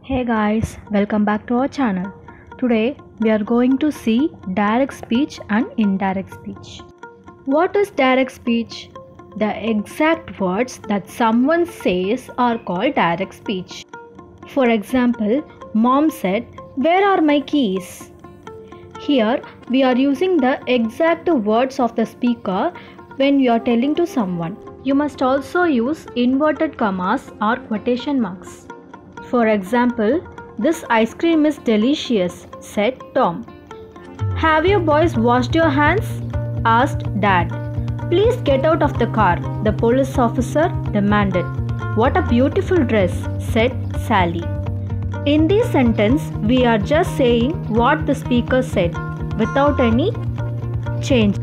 Hey guys, welcome back to our channel. Today we are going to see direct speech and indirect speech. What is direct speech? The exact words that someone says are called direct speech. For example, mom said, "Where are my keys?" Here we are using the exact words of the speaker when we are telling to someone. You must also use inverted commas or quotation marks. For example, "This ice cream is delicious," said Tom. "Have you boys washed your hands?" asked Dad. "Please get out of the car," the police officer demanded. "What a beautiful dress," said Sally. In this sentence, we are just saying what the speaker said without any change.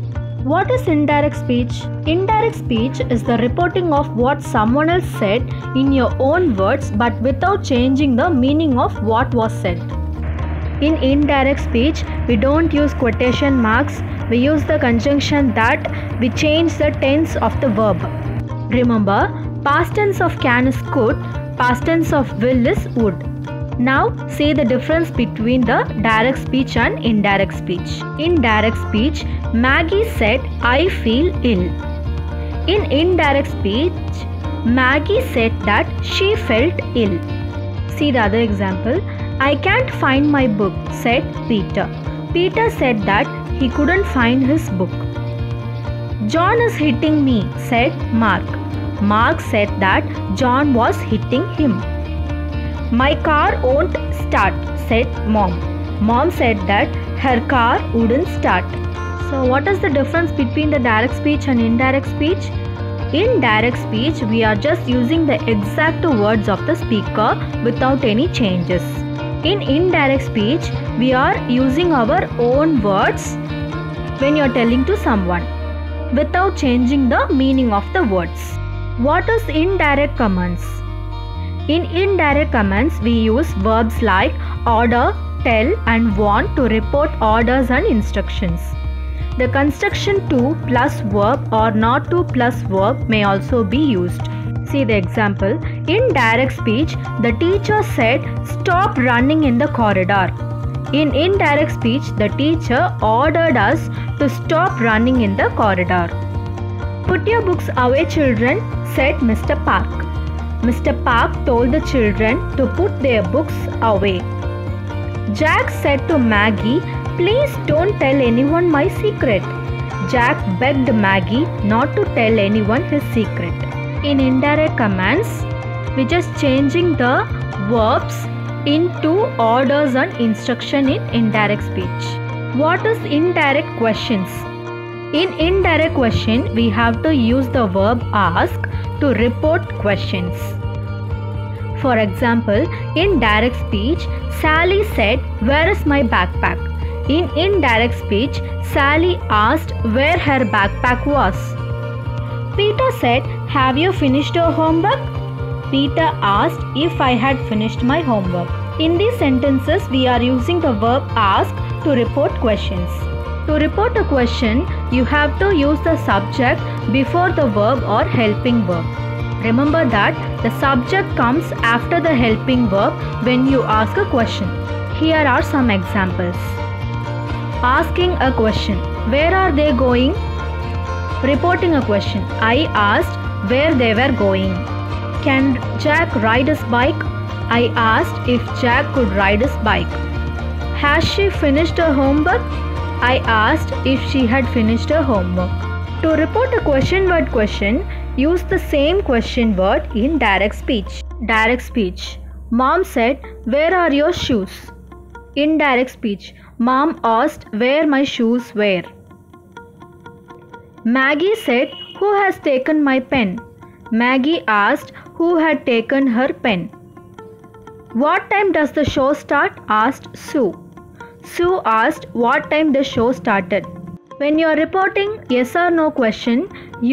What is indirect speech? Indirect speech is the reporting of what someone else said in your own words but without changing the meaning of what was said. In indirect speech, we don't use quotation marks, we use the conjunction that we change the tense of the verb. Remember, past tense of can is could, past tense of will is would. Now see the difference between the direct speech and indirect speech. In direct speech, Maggie said, "I feel ill." In indirect speech, Maggie said that she felt ill. See the other example. "I can't find my book," said Peter. Peter said that he couldn't find his book. "John is hitting me," said Mark. Mark said that John was hitting him. "My car won't start," said Mom. Mom said that her car wouldn't start. So what is the difference between the direct speech and indirect speech? In direct speech, we are just using the exact words of the speaker without any changes. In indirect speech, we are using our own words when you are telling to someone without changing the meaning of the words. What is indirect commands? In indirect commands, we use verbs like order, tell and want to report orders and instructions. The construction to plus verb or not to plus verb may also be used. See the example. In direct speech, the teacher said, "Stop running in the corridor." In indirect speech, the teacher ordered us to stop running in the corridor. "Put your books away, children," said Mr. Park. Mr. Park told the children to put their books away. Jack said to Maggie, "Please don't tell anyone my secret." Jack begged Maggie not to tell anyone his secret. In indirect commands, we just changing the verbs into orders and instruction in indirect speech. What is indirect questions? In indirect question, we have to use the verb ask to report questions. For example, in direct speech, Sally said, "Where is my backpack?" In indirect speech, Sally asked where her backpack was. Peter said, "Have you finished your homework?" Peter asked if I had finished my homework. In these sentences, we are using the verb ask to report questions. To report a question, you have to use the subject before the verb or helping verb. Remember that the subject comes after the helping verb when you ask a question. Here are some examples. Asking a question. Where are they going? Reporting a question. I asked where they were going. Can Jack ride his bike? I asked if Jack could ride his bike. Has she finished her homework? I asked if she had finished her homework. To report a question word question, use the same question word in direct speech. Direct speech. Mom said, "Where are your shoes?" Indirect speech. Mom asked where my shoes were. Maggie said, "Who has taken my pen?" Maggie asked who had taken her pen. What time does the show start? Asked Sue. Sue asked what time the show started. When you are reporting yes or no question,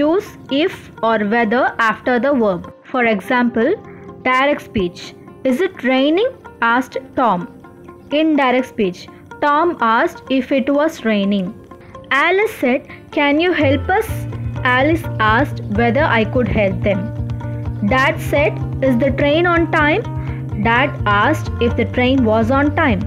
use if or whether after the verb. For example, direct speech. "Is it raining?" asked Tom. Indirect speech. Tom asked if it was raining. Alice said, "Can you help us?" Alice asked whether I could help them. Dad said, "Is the train on time?" Dad asked if the train was on time.